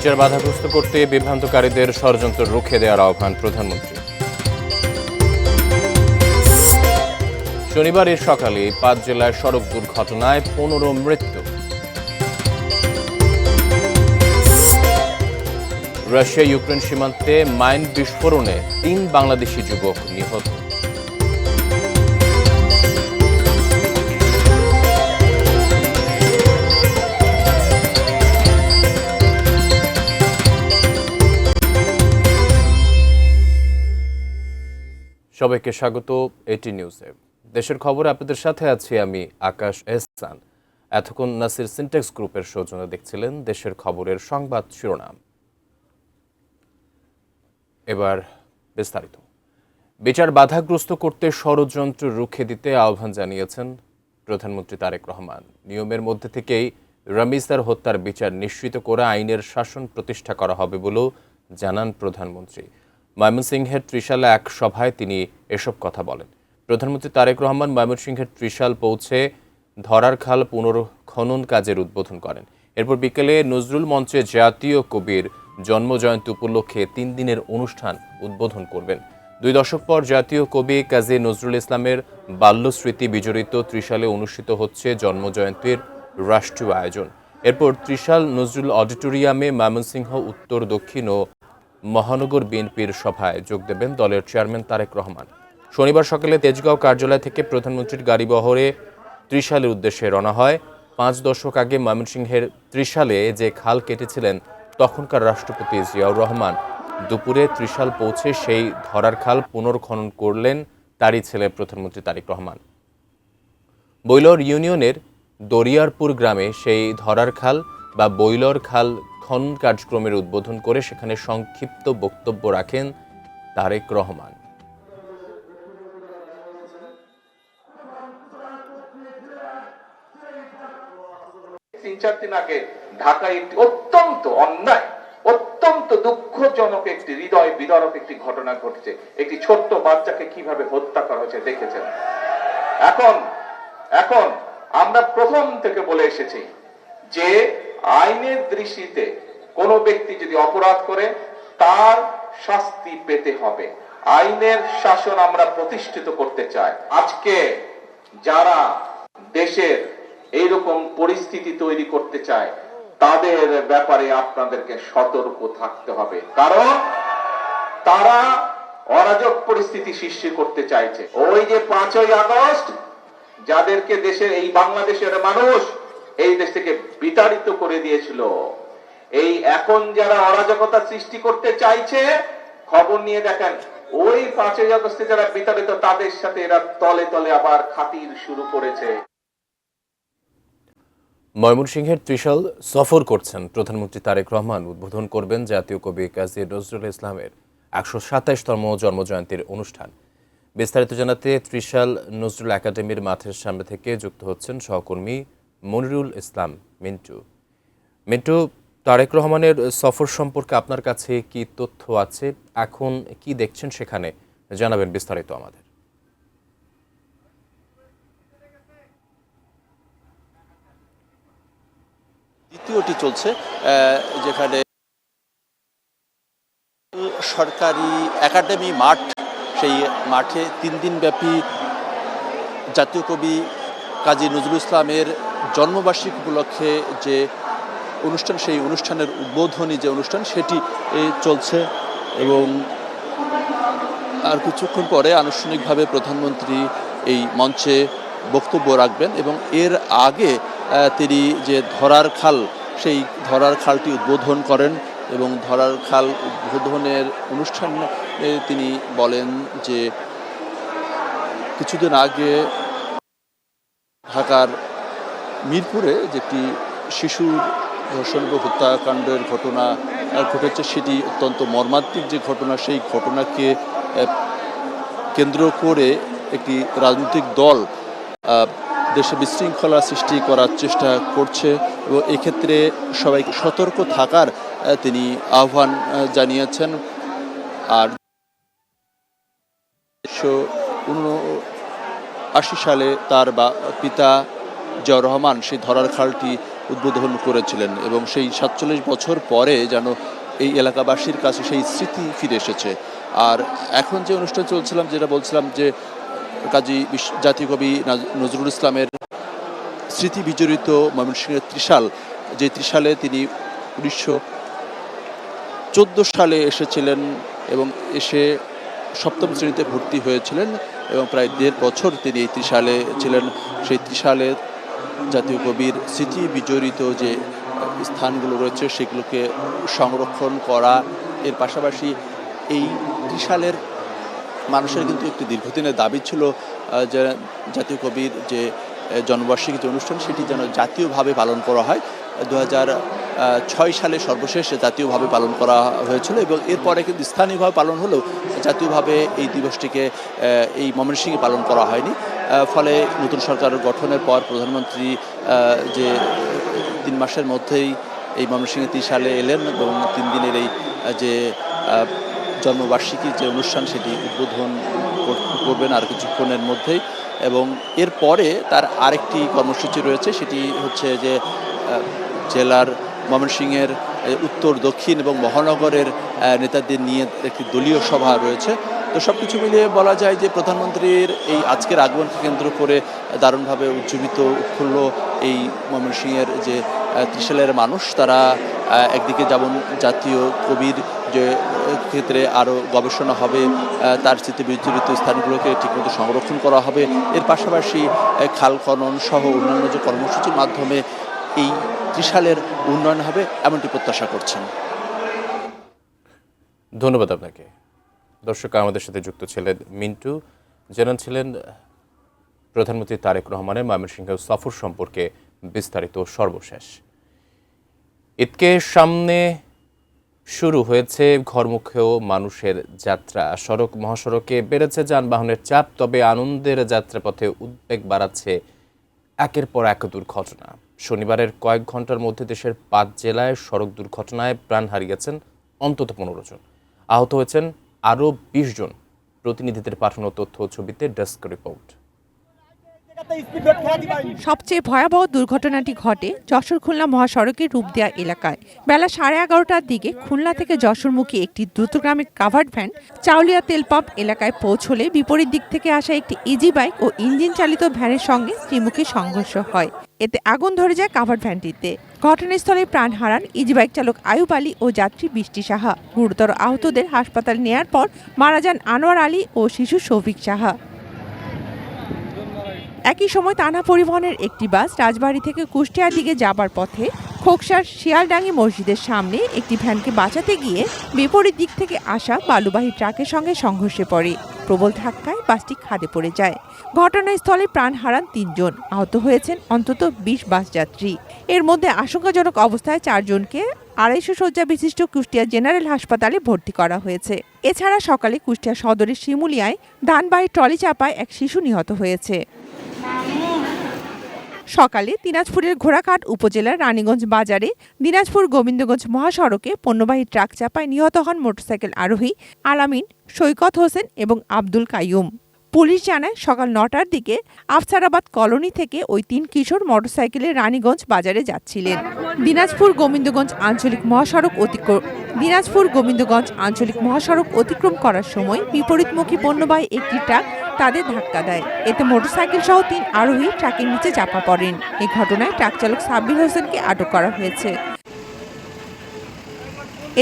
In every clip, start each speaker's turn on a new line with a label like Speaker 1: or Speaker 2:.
Speaker 1: বিচার বাধাগ্রস্ত করতে বিভ্রান্তকারীদের ষড়যন্ত্র রুখে দেওয়ার আহ্বান প্রধানমন্ত্রী। শনিবার সকালে 5 জেলায় সড়ক দুর্ঘটনায় 15 মৃত্যু। রাশিয়া ইউক্রেন সীমান্তে মাইন বিস্ফোরণে 3 বাংলাদেশি যুবক নিহত। সবাইকে স্বাগত এটি নিউজে। দেশের খবরে আপনাদের সাথে আছি আমি আকাশ এহসান। এতক্ষণ নাসির সিনটেক্স গ্রুপের সৌজন্যে দেখছিলেন দেশের খবরের সংবাদ শিরোনাম। এবার বিস্তারিত। বিচার বাধাগ্রস্ত করতে ষড়যন্ত্র রুখে দিতে আহ্বান জানিয়েছেন প্রধানমন্ত্রী তারেক রহমান। নিয়মের মধ্যে থেকেই রামিসার হত্যার বিচার নিশ্চিত করে আইনের শাসন প্রতিষ্ঠা করা হবে বলেও জানান প্রধানমন্ত্রী। ময়মনসিংহের ত্রিশালে এক সভায় তিনি এসব কথা বলেন। প্রধানমন্ত্রী তারেক রহমান ময়মনসিংহের ত্রিশাল পৌঁছে ধরার খাল পুনর্খনন কাজের উদ্বোধন করেন। এরপর বিকেলে নজরুল মঞ্চে জাতীয় কবির জন্মজয়ন্তী উপলক্ষে 3 দিনের অনুষ্ঠান উদ্বোধন করবেন। 2 দশক পর জাতীয় কবি কাজী নজরুল ইসলামের বাল্যস্মৃতি বিজড়িত ত্রিশালে অনুষ্ঠিত হচ্ছে জন্মজয়ন্তীর রাষ্ট্রীয় আয়োজন। এরপর ত্রিশাল নজরুল অডিটোরিয়ামে ময়মনসিংহ উত্তর, দক্ষিণ ও মহানগর বিএনপির সভায় যোগ দেবেন দলের চেয়ারম্যান তারেক রহমান। শনিবার সকালে তেজগাঁও কার্যালয় থেকে প্রধানমন্ত্রীর গাড়িবহরে ত্রিশালের উদ্দেশ্যে রওনা হয়। 5 দশক আগে ময়মনসিংহের ত্রিশালে যে খাল কেটেছিলেন তখনকার রাষ্ট্রপতি জিয়াউর রহমান দুপুরে ত্রিশাল পৌঁছে সেই ধরার খাল পুনর্খনন করলেন তারই ছেলে প্রধানমন্ত্রী তারেক রহমান। বৈলর ইউনিয়নের দরিয়ারপুর গ্রামে সেই ধরার খাল বা বৈলর খাল খনন কার্যক্রমের উদ্বোধন করে সেখানে সংক্ষিপ্ত বক্তব্য রাখেন তারেক রহমান।
Speaker 2: 3-4 দিন আগে ঢাকায় একটি অত্যন্ত অন্যায়, অত্যন্ত দুঃখজনক একটি হৃদয় বিদারক একটি ঘটনা ঘটেছে। একটি ছোট্ট বাচ্চাকে কিভাবে হত্যা করা হয়েছে দেখেছেন। এখন আমরা প্রথম থেকে বলে এসেছি যে আইনের দৃষ্টিতে কোনো ব্যক্তি যদি অপরাধ করে তার শাস্তি পেতে হবে। আইনের শাসন আমরা প্রতিষ্ঠিত করতে চাই। আজকে যারা দেশের এইরকম পরিস্থিতি তৈরি করতে চায় তাদের ব্যাপারে আপনাদেরকে সতর্ক থাকতে হবে, কারণ তারা অরাজক পরিস্থিতি সৃষ্টি করতে চাইছে। ওই যে 5ই আগস্ট যাদেরকে দেশের এই বাংলাদেশের মানুষ এই দেশ থেকে বিতাড়িত করে দিয়েছিল, এই এখন যারা অরাজকতা সৃষ্টি করতে চাইছে, খবর নিয়ে দেখেন ওই 5ই আগস্টে যারা বিতাড়িত তাদের সাথে এরা তলে তলে আবার খাতির শুরু করেছে।
Speaker 1: ময়মনসিংহের ত্রিশাল সফর করছেন প্রধানমন্ত্রী তারেক রহমান। উদ্বোধন করবেন জাতীয় কবি কাজী নজরুল ইসলামের 127তম জন্মজয়ন্তীর অনুষ্ঠান। বিস্তারিত জানাতে ত্রিশাল নজরুল একাডেমির মাঠের সামনে থেকে যুক্ত হচ্ছেন সহকর্মী মনিরুল ইসলাম মিন্টু। তারেক রহমানের সফর সম্পর্কে আপনার কাছে কি তথ্য আছে, এখন কি দেখছেন সেখানে জানাবেন বিস্তারিত আমাদের।
Speaker 3: দ্বিতীয়টি চলছে, যেখানে সরকারি একাডেমি মাঠ, সেই মাঠে 3 দিনব্যাপী জাতীয় কবি কাজী নজরুল ইসলামের জন্মবার্ষিকী উপলক্ষে যে অনুষ্ঠান, সেই অনুষ্ঠানের উদ্বোধনী যে অনুষ্ঠান সেটি চলছে এবং আর কিছুক্ষণ পরে আনুষ্ঠানিকভাবে প্রধানমন্ত্রী এই মঞ্চে বক্তব্য রাখবেন এবং এর আগে তিনি যে ধরার খাল, সেই ধরার খালটি উদ্বোধন করেন এবং ধরার খাল উদ্বোধনের অনুষ্ঠানে তিনি বলেন যে কিছুদিন আগে ঢাকার মিরপুরে যেটি শিশুর ধর্ষণ ও হত্যাকাণ্ডের ঘটনা ঘটেছে, সেটি অত্যন্ত মর্মান্তিক যে ঘটনা, সেই ঘটনাকে কেন্দ্র করে একটি রাজনৈতিক দল দেশে বিশৃঙ্খলা সৃষ্টি করার চেষ্টা করছে এবং এক্ষেত্রে সবাইকে সতর্ক থাকার তিনি আহ্বান জানিয়েছেন। আর 1979 সালে তার পিতা জিয়াউর রহমান সেই ধরার খালটি উদ্বোধন করেছিলেন এবং সেই 47 বছর পরে যেন এই এলাকাবাসীর কাছে সেই স্মৃতি ফিরে এসেছে। আর এখন যে অনুষ্ঠান চলছিলাম, যেটা বলছিলাম যে কাজী জাতীয় কবি নজরুল ইসলামের স্মৃতি বিজড়িত ময়মনসিংহের ত্রিশাল, যে ত্রিশালে তিনি 1914 সালে এসেছিলেন এবং এসে সপ্তম শ্রেণীতে ভর্তি হয়েছিলেন এবং প্রায় 1.5 বছর তিনি এই ত্রিশালে ছিলেন। সেই ত্রিশালে জাতীয় কবির স্মৃতি বিজড়িত যে স্থানগুলো রয়েছে সেগুলোকে সংরক্ষণ করা, এর পাশাপাশি এই ত্রিশালের মানুষের কিন্তু একটি দীর্ঘদিনের দাবি ছিল যে জাতীয় কবির যে জন্মবার্ষিকী যে অনুষ্ঠান সেটি যেন জাতীয়ভাবে পালন করা হয়। 2006 সালে সর্বশেষ জাতীয়ভাবে পালন করা হয়েছিল এবং এরপরে কিন্তু স্থানীয়ভাবে পালন হলেও জাতীয়ভাবে এই দিবসটিকে এই ময়মনসিংহে পালন করা হয়নি। ফলে নতুন সরকার গঠনের পর প্রধানমন্ত্রী যে 3 মাসের মধ্যেই এই ময়মনসিংহে 30 সালে এলেন এবং 3 দিনের এই যে জন্মবার্ষিকীর যে অনুষ্ঠান সেটি উদ্বোধন করবেন আর কিছুক্ষণের মধ্যেই। এবং এরপরে তার আরেকটি কর্মসূচি রয়েছে, সেটি হচ্ছে যে জেলার ময়মনসিংহের উত্তর, দক্ষিণ এবং মহানগরের নেতাদের নিয়ে একটি দলীয় সভা রয়েছে। তো সব কিছু মিলিয়ে বলা যায় যে প্রধানমন্ত্রীর এই আজকের আগমনকে কেন্দ্র করে দারুণভাবে উজ্জীবিত উৎফুল্ল এই ময়মনসিংহের যে ত্রিশালের মানুষ। তারা একদিকে যেমন জাতীয় কবির যে ক্ষেত্রে আরও গবেষণা হবে, তার স্মৃতি বিজড়িত স্থানগুলোকে ঠিকমতো সংরক্ষণ করা হবে, এর পাশাপাশি খাল খনন সহ অন্যান্য যে কর্মসূচির মাধ্যমে এই ত্রিশালের উন্নয়ন হবে এমনটি প্রত্যাশা করছেন।
Speaker 1: ধন্যবাদ আপনাকে। দর্শক, আমাদের সাথে যুক্ত ছিলেন মিন্টু, জানাচ্ছিলেন প্রধানমন্ত্রী তারেক রহমানের ময়মনসিংহ সফর সম্পর্কে বিস্তারিত সর্বশেষ। ঈদকে সামনে শুরু হয়েছে ঘরমুখেও মানুষের যাত্রা। সড়ক মহাসড়কে বেড়েছে যানবাহনের চাপ, তবে আনন্দের যাত্রাপথে উদ্বেগ বাড়াচ্ছে একের পর এক দুর্ঘটনা। শনিবারের কয়েক ঘন্টার মধ্যে দেশের 5 জেলায় সড়ক দুর্ঘটনায় প্রাণ হারিয়েছেন অন্তত 15 জন, আহত হয়েছেন আরও 20 জন। প্রতিনিধিদের পাঠানো তথ্য ও ছবিতে ডেস্ক রিপোর্ট।
Speaker 4: সবচেয়ে ভয়াবহ দুর্ঘটনাটি ঘটে যশোর খুলনা মহাসড়কের রূপদিয়া এলাকায়। বেলা 11:30টার দিকে খুলনা থেকে যশোরমুখী একটি দ্রুতগামী কাভার্ড ভ্যান চাউলিয়া তেল পাম্প এলাকায় পৌঁছলে বিপরীত দিক থেকে আসা একটি ইজি বাইক ও ইঞ্জিন চালিত ভ্যানের সঙ্গে ত্রিমুখী সংঘর্ষ হয়। এতে আগুন ধরে যায় কাভার্ড ভ্যানটিতে। ঘটনাস্থলে প্রাণ হারান ইজি বাইক চালক আয়ুব আলী ও যাত্রী বৃষ্টি সাহা। গুরুতর আহতদের হাসপাতালে নেয়ার পর মারা যান আনোয়ার আলী ও শিশু শফিক সাহা। একই সময় টানা পরিবহনের একটি বাস রাজবাড়ী থেকে কুষ্টিয়ার দিকে যাবার পথে খোকসার শিয়ালডাঙ্গি মসজিদের সামনে একটি ভ্যানকে বাঁচাতে গিয়ে বিপরীত দিক থেকে আসা বালুবাহী ট্রাকের সঙ্গে সংঘর্ষে পড়ে। প্রবল ধাক্কায় বাসটি খাদে পড়ে যায়। ঘটনাস্থলে প্রাণ হারান 3 জন, আহত হয়েছেন অন্তত 20 বাস যাত্রী। এর মধ্যে আশঙ্কাজনক অবস্থায় 4 জনকে 250 শয্যা বিশিষ্ট কুষ্টিয়া জেনারেল হাসপাতালে ভর্তি করা হয়েছে। এছাড়া সকালে কুষ্টিয়া সদরের শিমুলিয়ায় ধানবাহী ট্রলি চাপায় এক শিশু নিহত হয়েছে। সকালে দিনাজপুরের ঘোড়াঘাট উপজেলার রানীগঞ্জ বাজারে দিনাজপুর গোবিন্দগঞ্জ মহাসড়কে পণ্যবাহী ট্রাক চাপায় নিহত হন মোটরসাইকেল আরোহী আলামিন, সৈকত হোসেন এবং আব্দুল কাইয়ুম। পুলিশ জানায় সকাল 9টার দিকে আফসারাবাদ কলোনি থেকে ওই 3 কিশোর মোটরসাইকেলে রানীগঞ্জ বাজারে যাচ্ছিলেন। দিনাজপুর গোবিন্দগঞ্জ আঞ্চলিক মহাসড়ক অতিক্রম করার সময় বিপরীতমুখী পণ্যবাহী একটি ট্রাক তাদের ধাক্কা দেয়। এতে মোটরসাইকেল সহ 3 আরোহী ট্রাকের নিচে চাপা পড়েন। এই ঘটনায় ট্রাক চালক সাব্বির হোসেনকে আটক করা হয়েছে।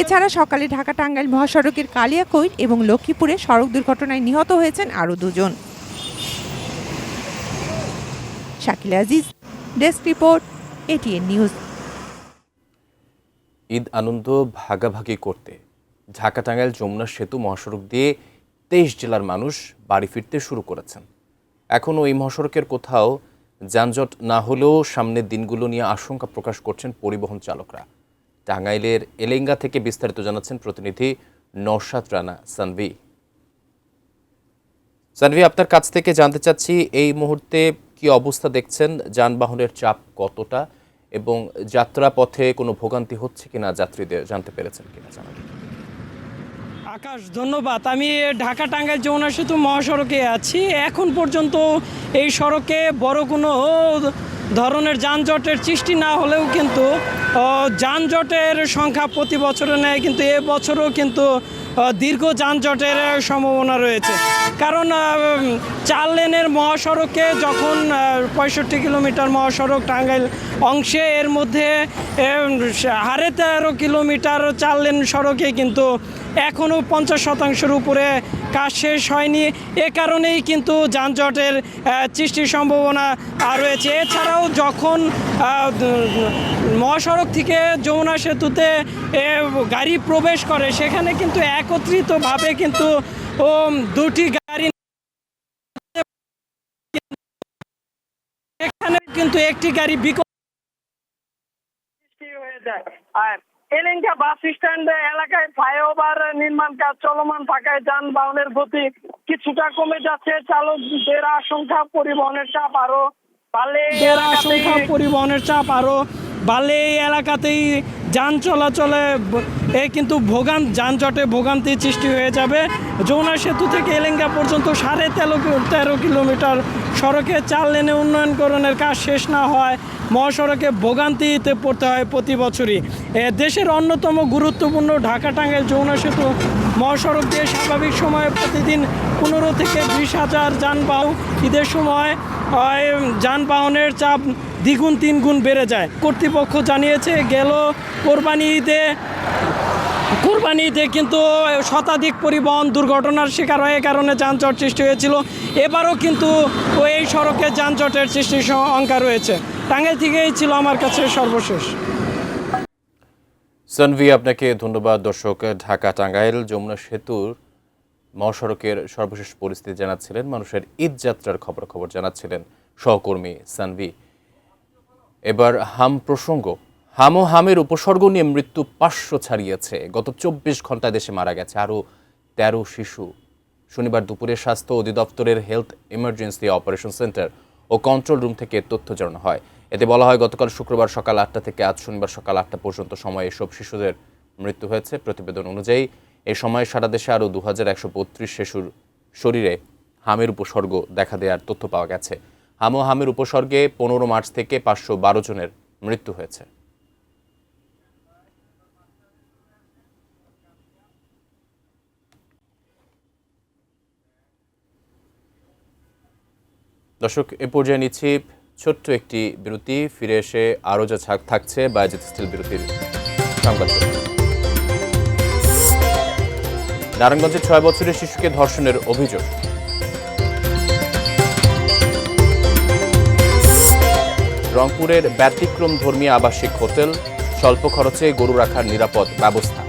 Speaker 4: এছাড়া সকালে ঢাকা টাঙ্গাইল মহাসড়কের কালিয়াকৈর এবং লক্ষ্মীপুরে সড়ক দুর্ঘটনায় নিহত হয়েছেন আরও 2 জন। Shakil Aziz, desk report, ATN news.
Speaker 1: Eid আনন্দ ভাগাভাগি করতে ঢাকা টাঙ্গাইল যমুনা সেতু মহাসড়ক দিয়ে 23 জেলার মানুষ বাড়ি ফিরতে শুরু করেছেন। এখনও এই মহাসড়কের কোথাও যানজট না হলেও সামনের দিনগুলো নিয়ে আশঙ্কা প্রকাশ করছেন পরিবহন চালকরা। টাঙ্গাইলের এলেঙ্গা থেকে বিস্তারিত জানাচ্ছেন প্রতিনিধি নওশাদ রানা সানভি। সানভি, আপনার কাছ থেকে জানতে চাচ্ছি এই মুহূর্তে কি অবস্থা দেখছেন, যানবাহনের চাপ কতটা এবং যাত্রা পথে কোনো ভোগান্তি হচ্ছে কিনা যাত্রীদের জানতে পেরেছেন কিনা জানাবেন।
Speaker 5: আকাশ, ধন্যবাদ। আমি ঢাকা টাঙ্গাইল যমুনা সেতু মহাসড়কে আছি। এখন পর্যন্ত এই সড়কে বড় কোনো ধরনের যানজটের সৃষ্টি না হলেও কিন্তু যানজটের সংখ্যা প্রতি বছরে নেয়, কিন্তু এ বছরও কিন্তু দীর্ঘ যানজটের সম্ভাবনা রয়েছে। কারণ 4 লেনের মহাসড়কে যখন 65 কিলোমিটার মহাসড়ক টাঙ্গাইল অংশে, এর মধ্যে 13.5 কিলোমিটার 4 লেন সড়কে কিন্তু এখনও 50% উপরে কাজ শেষ হয়নি। এ কারণেই কিন্তু যানজটের সৃষ্টির সম্ভাবনা রয়েছে। এছাড়াও যখন মহাসড়ক থেকে যমুনা সেতুতে গাড়ি প্রবেশ করে, সেখানে কিন্তু একত্রিতভাবে কিন্তু দুটি গাড়ি, এখানে কিন্তু একটি গাড়ি
Speaker 6: হয়ে যায়। আর এলেঙ্গা বাস স্ট্যান্ড এলাকায় ফ্লাইওভার নির্মাণ কাজ চলমান থাকায় যানবাহনের গতি কিছুটা কমে যাচ্ছে। চালকদের আশঙ্কা পরিবহনের চাপ আরো
Speaker 5: বাড়লে এই এলাকাতেই যান চলাচলে কিন্তু যানজটে ভোগান্তি সৃষ্টি হয়ে যাবে। যমুনা সেতু থেকে এলেঙ্গা পর্যন্ত 13.5 কিলোমিটার সড়কে 4 লেনে উন্নয়নকরণের কাজ শেষ না হয় মহাসড়কে ভোগান্তিতে পড়তে হয় প্রতি বছরই। দেশের অন্যতম গুরুত্বপূর্ণ ঢাকা টাঙ্গাইল যমুনা সেতু মহাসড়ক দিয়ে স্বাভাবিক সময়ে প্রতিদিন 15 থেকে 20,000 যানবাহন, ঈদের সময় যানবাহনের চাপ দ্বিগুণ 3 গুণ বেড়ে যায়। কর্তৃপক্ষ জানিয়েছে গেল কোরবানি ঈদে কিন্তু শতাধিক পরিবহন দুর্ঘটনার শিকার হয়ে কারণে যানজট সৃষ্টি হয়েছিল। এবারও কিন্তু এই সড়কে যানজটের সৃষ্টির শঙ্কা রয়েছে। টাঙ্গাইল থেকেই ছিল আমার কাছে সর্বশেষ।
Speaker 1: সানভি, আপনাকে ধন্যবাদ। দর্শক, ঢাকা টাঙ্গাইল যমুনা সেতুর মহাসড়কের সর্বশেষ পরিস্থিতি জানাচ্ছিলেন, মানুষের ঈদ যাত্রার খবর জানাচ্ছিলেন সহকর্মী সানভি। এবার হাম প্রসঙ্গ। হাম ও হামের উপসর্গ নিয়ে মৃত্যু 500 ছাড়িয়েছে। গত 24 ঘন্টায় দেশে মারা গেছে আরও 13 শিশু। শনিবার দুপুরে স্বাস্থ্য অধিদপ্তরের হেলথ ইমার্জেন্সি অপারেশন সেন্টার ও কন্ট্রোল রুম থেকে তথ্য জানানো হয়। এতে বলা হয়, গতকাল শুক্রবার সকাল 8টা থেকে আজ শনিবার সকাল 8টা পর্যন্ত সময়ে এসব শিশুদের মৃত্যু হয়েছে। প্রতিবেদন অনুযায়ী এই সময় সারা দেশে আরও 2132 শিশুর শরীরে হামের উপসর্গ দেখা দেওয়ার তথ্য পাওয়া গেছে। হাম ও হামের উপসর্গে 15 মার্চ থেকে 512 জনের মৃত্যু হয়েছে। দর্শক, এ পর্যায়ে নিচ্ছি ছোট্ট একটি বিরতি। ফিরে এসে আরও যা থাকছে বায়াজিৎ স্টিল বিরতির সংবাদ। নারায়ণগঞ্জে 6 বছরের শিশুকে ধর্ষণের অভিযোগ। রংপুরের ব্যতিক্রম ধর্মী আবাসিক হোটেল, স্বল্প খরচে গরু রাখার নিরাপদ ব্যবস্থা।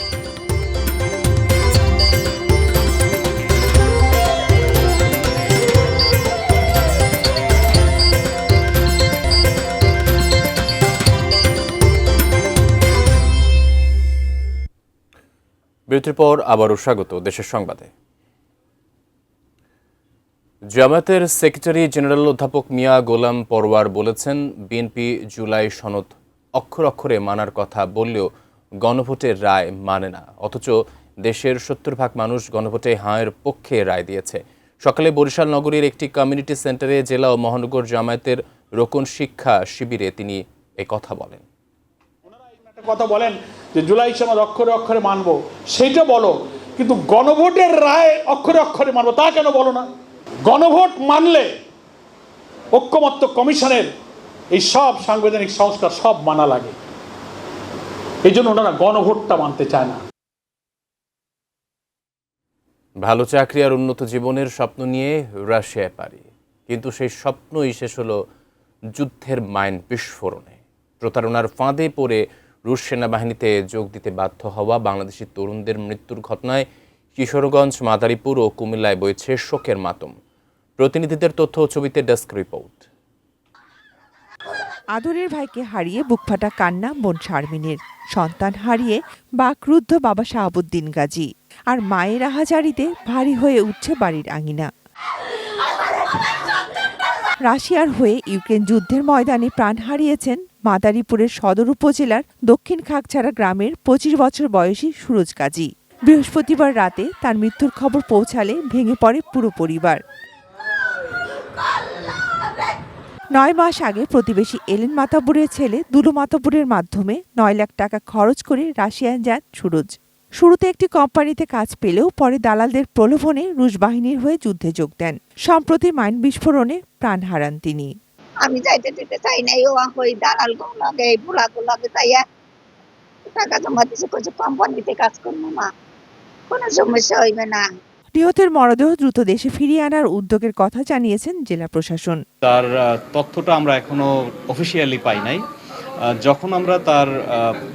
Speaker 1: বিরতির পর আবারও স্বাগত দেশের সংবাদে। জামায়াতের সেক্রেটারি জেনারেল অধ্যাপক মিয়া গোলাম পরওয়ার বলেছেন, বিএনপি জুলাই সনদ অক্ষর অক্ষরে মানার কথা বললেও গণভোটের রায় মানে না, অথচ দেশের 70% মানুষ গণভোটে হাঁয়ের পক্ষে রায় দিয়েছে। সকালে বরিশাল নগরীর একটি কমিউনিটি সেন্টারে জেলা ও মহানগর জামায়াতের রোকন শিক্ষা শিবিরে তিনি এ কথা বলেন।
Speaker 7: কথা বলেন যে জুলাই সনদ অক্ষরে অক্ষরে মানবো, সেইটা বলো, কিন্তু গণভোটের রায় অক্ষরে অক্ষরে মানবো তা কেন বলো না? গণভোট মানলে ঐক্যমত্য কমিশনের এই সব সাংবিধানিক সংস্কার সব মানা লাগে, এই জন্য ওনারা গণভোটটা মানতে চায় না।
Speaker 1: ভালো চাকরি আর উন্নত জীবনের স্বপ্ন নিয়ে রাশিয়ায় পারি, কিন্তু সেই স্বপ্নই শেষ হলো যুদ্ধের মাইন বিস্ফোরণে। প্রতারণার ফাঁদে পড়ে রুশ সেনাবাহিনীতে যোগ দিতে বাধ্য হওয়া বাংলাদেশি তরুণদের মৃত্যুর ঘটনায় কিশোরগঞ্জ, মাদারীপুর ও কুমিল্লায় বইছে শোকের মাতম। প্রতিনিধিদের তথ্য ও ছবিতে ডেস্ক রিপোর্ট।
Speaker 4: আদরের ভাইকে হারিয়ে বুকফাটা কান্না বোন শারমিনের, সন্তান হারিয়ে বাকরুদ্ধ বাবা শাহাবুদ্দিন গাজী, আর মায়ের আহাজারিতে ভারী হয়ে উঠছে বাড়ির আঙিনা। রাশিয়ার হয়ে ইউক্রেন যুদ্ধের ময়দানে প্রাণ হারিয়েছেন মাদারীপুরের সদর উপজেলার দক্ষিণ খাগছাড়া গ্রামের 25 বছর বয়সী সুরজ গাজী। বৃহস্পতিবার রাতে তার মৃত্যুর খবর পৌঁছালে ভেঙে পড়ে পুরো পরিবার। 9 মাস আগে প্রতিবেশী এলেন মাতাব্বরের ছেলে দুলু মাতাব্বরের মাধ্যমে 9 লাখ টাকা খরচ করে রাশিয়ান যান সুরজ। শুরুতে একটি কোম্পানিতে কাজ পেলেও পরে দালালদের প্রলোভনে রুশ বাহিনীর হয়ে যুদ্ধে যোগ দেন। সম্প্রতি মাইন বিস্ফোরণে প্রাণ হারান তিনি।
Speaker 8: আমি যাইতে দিতে চাই নাই, ও ওই দালাল লাগে এই বুলাগুলাকে তাইয়া টাকা জমা দিছে, কিছু কোম্পানিতে কাজ করবো না, কোনো সমস্যা হইবে না।
Speaker 4: নিহতের মরদেহ দ্রুত দেশে ফিরিয়ে আনার উদ্যোগের কথা জানিয়েছেন জেলা প্রশাসন।
Speaker 9: তার তথ্যটা আমরা এখনো অফিসিয়ালি পাই নাই। যখন আমরা তার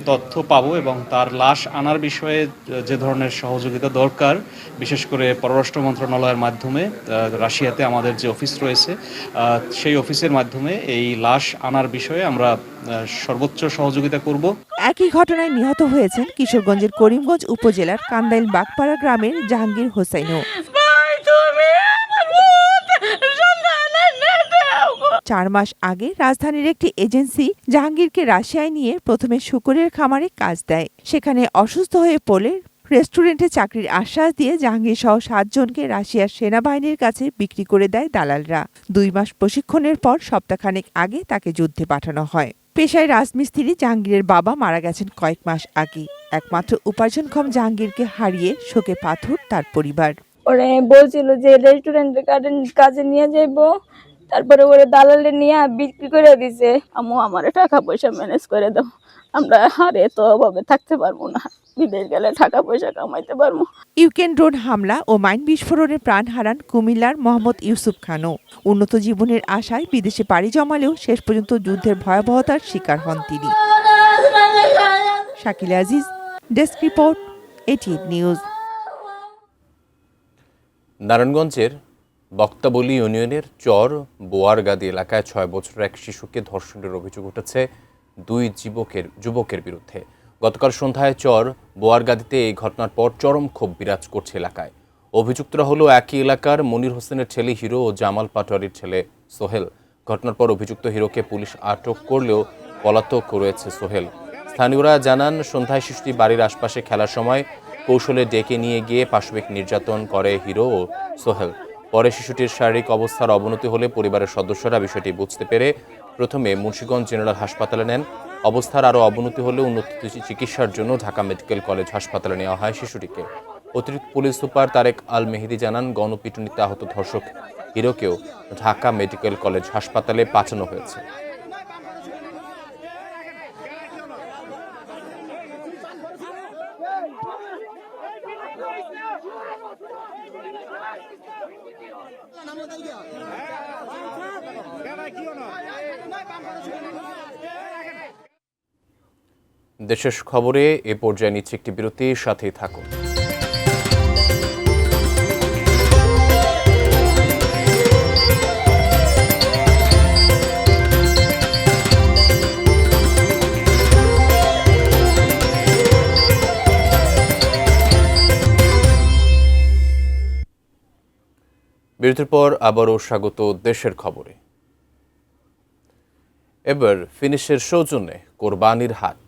Speaker 9: তথ্য পাবো এবং তার লাশ আনার বিষয়ে যে ধরনের সহযোগিতা দরকার, বিশেষ করে পররাষ্ট্র মন্ত্রণালয়ের মাধ্যমে রাশিয়াতে আমাদের যে অফিস রয়েছে সেই অফিসের মাধ্যমে এই লাশ আনার বিষয়ে আমরা সর্বোচ্চ সহযোগিতা করব।
Speaker 4: একই ঘটনায় নিহত হয়েছেন কিশোরগঞ্জের করিমগঞ্জ উপজেলার কান্দাইল বাগপাড়া গ্রামের জাহাঙ্গীর হোসাইনও। 4 মাস আগে রাজধানীর একটি এজেন্সি জাহাঙ্গীরকে রাশিয়ায় নিয়ে প্রথমে শূকরের খামারে কাজ দেয়। সেখানে অসুস্থ হয়ে পড়লে রেস্টুরেন্টে চাকরির আশ্বাস দিয়ে জাহাঙ্গীর সহ 7 জনকে রাশিয়ার সেনাবাহিনীর কাছে বিক্রি করে দেয় দালালরা। 2 মাস প্রশিক্ষণের পর সপ্তাহখানেক আগে তাকে যুদ্ধে পাঠানো হয়। পেশায় রাজমিস্ত্রি জাহাঙ্গীরের বাবা মারা গেছেন কয়েক মাস আগে। একমাত্র উপার্জনক্ষম জাহাঙ্গীরকে হারিয়ে শোকে পাথর তার পরিবার।
Speaker 10: ওরে বলছিল যে রেস্টুরেন্টের কাজে নিয়ে যাইবো, তারপরে ওরে দালালে নিয়ে বিক্রি করে দিছে। আম্মু আমার টাকা পয়সা ম্যানেজ করে দাও, আমরা হারে তো অভাবে থাকতে পারবো না, বিদেশ গেলে টাকা পয়সা কামাইতে পারবো।
Speaker 4: ইউক্রেন ড্রোন হামলা ও মাইন বিস্ফোরণে প্রাণ হারান কুমিল্লার মোহাম্মদ ইউসুফ খানও। উন্নত জীবনের আশায় বিদেশে পাড়ি জমালেও শেষ পর্যন্ত যুদ্ধের ভয়াবহতার শিকার হন তিনি। Shakil Aziz, desk report, ATN news.
Speaker 1: নারায়ণগঞ্জের বক্তাবলী ইউনিয়নের চর বোয়ারগাদি এলাকায় 6 বছরের এক শিশুকে ধর্ষণের অভিযোগ উঠেছে 2 যুবকের বিরুদ্ধে। গতকাল সন্ধ্যায় চর বোয়ারগাদিতে এই ঘটনার পর চরম ক্ষোভ বিরাজ করছে এলাকায়। অভিযুক্তরা হলো একই এলাকার মনির হোসেনের ছেলে হিরো ও জামাল পাটোয়ারির ছেলে সোহেল। ঘটনার পর অভিযুক্ত হিরোকে পুলিশ আটক করলেও পলাতক রয়েছে সোহেল। স্থানীয়রা জানান, সন্ধ্যায় শিশুটি বাড়ির আশপাশে খেলার সময় কৌশলে ডেকে নিয়ে গিয়ে পাশবিক নির্যাতন করে হিরো ও সোহেল। পরে শিশুটির শারীরিক অবস্থার অবনতি হলে পরিবারের সদস্যরা বিষয়টি বুঝতে পেরে প্রথমে মুন্সিগঞ্জ জেনারেল হাসপাতালে নেন। অবস্থার আরও অবনতি হলে উন্নত চিকিৎসার জন্য ঢাকা মেডিকেল কলেজ হাসপাতালে নেওয়া হয় শিশুটিকে। অতিরিক্ত পুলিশ সুপার তারেক আল মেহেদি জানান, গণপিটুনিতে আহত ধর্ষক হিরোকেও ঢাকা মেডিকেল কলেজ হাসপাতালে পাঠানো হয়েছে। দেশের খবরে এ পর্যায়ে নিচ্ছে একটি বিরতি, সাথেই থাকুন। বিরতির পর আবারও স্বাগত দেশের খবরে। এবার ফিনিশের সৌজন্যে কোরবানির হাট।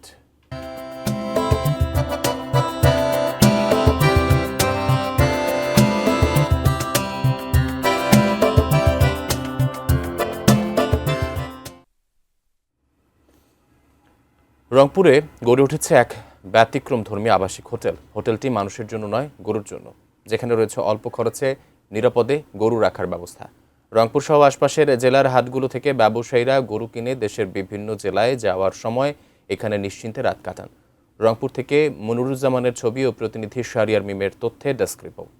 Speaker 1: রংপুরে গড়ে উঠেছে এক ব্যতিক্রমধর্মী আবাসিক হোটেল। হোটেলটি মানুষের জন্য নয়, গরুর জন্য, যেখানে রয়েছে অল্প খরচে নিরাপদে গরু রাখার ব্যবস্থা। রংপুর সহ আশপাশের জেলার হাটগুলো থেকে ব্যবসায়ীরা গরু কিনে দেশের বিভিন্ন জেলায় যাওয়ার সময় এখানে নিশ্চিন্তে রাত কাটান। রংপুর থেকে মনিরুজ্জামানের ছবি ও প্রতিনিধি শাহরিয়ার মিমের তথ্যে ডেস্ক রিপোর্ট।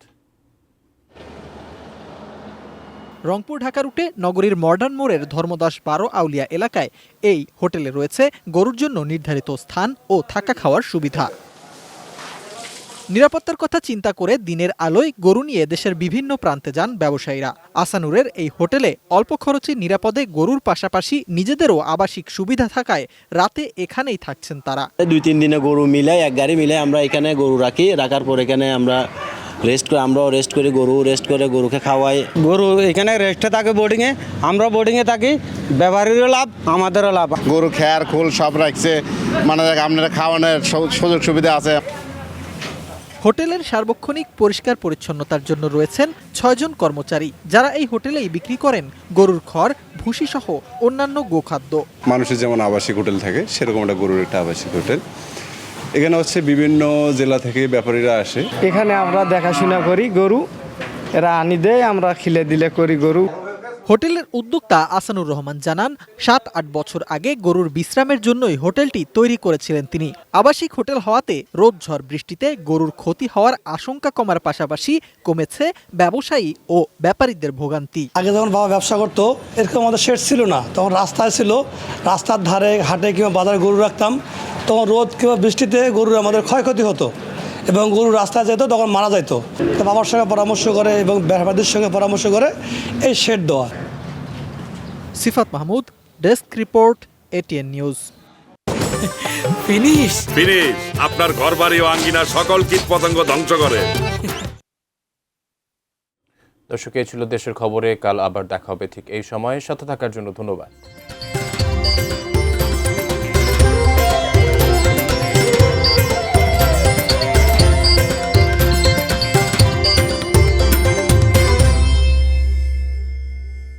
Speaker 11: রংপুর ঢাকা রুটে নগরীর মডার্ন মোড়ের ধর্মদাস 12 আউলিয়া এলাকায় এই হোটেলে রয়েছে গরুর জন্য নির্ধারিত স্থান ও থাকা খাওয়ার সুবিধা। নিরাপত্তার কথা চিন্তা করে দিনের আলোয় গরু নিয়ে দেশের বিভিন্ন প্রান্তে যান ব্যবসায়ীরা। আসানুরের এই হোটেলে অল্প খরচে নিরাপদে গরুর পাশাপাশি নিজেদেরও আবাসিক সুবিধা থাকায় রাতে এখানেই থাকছেন তারা।
Speaker 12: 2-3 দিনে গরু মিলাই এক গাড়ি মিলাই আমরা এখানে গরু রাখি, রাখার পর এখানে আমরা আমরাও রেস্ট করি, গরুকে খাওয়াই। গরু এখানে রেস্টে থাকে বোর্ডিংয়ে, আমরা বোর্ডিংয়ে থাকি, ব্যবহারেরও লাভ আমাদেরও লাভ।
Speaker 13: গরু খেয়ার খোল সব রাখছে, মানে আপনারা খাওয়ানোর সুযোগ সুবিধা আছে।
Speaker 11: হোটেলের সার্বক্ষণিক পরিষ্কার পরিচ্ছন্নতার জন্য রয়েছেন 6 জন কর্মচারী, যারা এই হোটেলেই বিক্রি করেন গরুর খড়, ভুসি সহ অন্যান্য গোখাদ্য।
Speaker 13: মানুষের যেমন আবাসিক হোটেল থাকে সেরকম একটা গরুর একটা আবাসিক হোটেল। এখানে হচ্ছে বিভিন্ন জেলা থেকে ব্যাপারীরা আসে।
Speaker 14: এখানে আমরা দেখাশোনা করি গরু, এরা আনি দেয়, আমরা খিলে দিলে করি গরু।
Speaker 11: হোটেলের উদ্যোক্তা আসানুর রহমান জানান, 7-8 বছর আগে গরুর বিশ্রামের জন্যই হোটেলটি তৈরি করেছিলেন তিনি। আবাসিক হোটেল হওয়াতে রোদ ঝড় বৃষ্টিতে গরুর ক্ষতি হওয়ার আশঙ্কা কমার পাশাপাশি কমেছে ব্যবসায়ী ও ব্যাপারীদের ভোগান্তি।
Speaker 14: আগে যখন বাবা ব্যবসা করতো এরকম আমাদের শেড ছিল না, তখন রাস্তায় ছিল, রাস্তার ধারে হাটে কিংবা বাজারে গরু রাখতাম, তখন রোদ কিংবা বৃষ্টিতে গরুর আমাদের ক্ষয়ক্ষতি হতো এবং গরু রাস্তায় যেত, তখন মারা যেত। তো বাবার সঙ্গে পরামর্শ করে এবং ব্যাপারীদের সঙ্গে পরামর্শ করে এই শেড দেওয়া।
Speaker 11: Sifat Mahmud, desk report, ATN news.
Speaker 15: Finish আপনার ঘরবাড়ি ও আঙ্গিনার সকল কীটপতঙ্গ ধ্বংস করে।
Speaker 1: দর্শক, এই ছিল দেশের খবরে। কাল আবার দেখা হবে ঠিক এই সময়ে। সাথে থাকার জন্য ধন্যবাদ।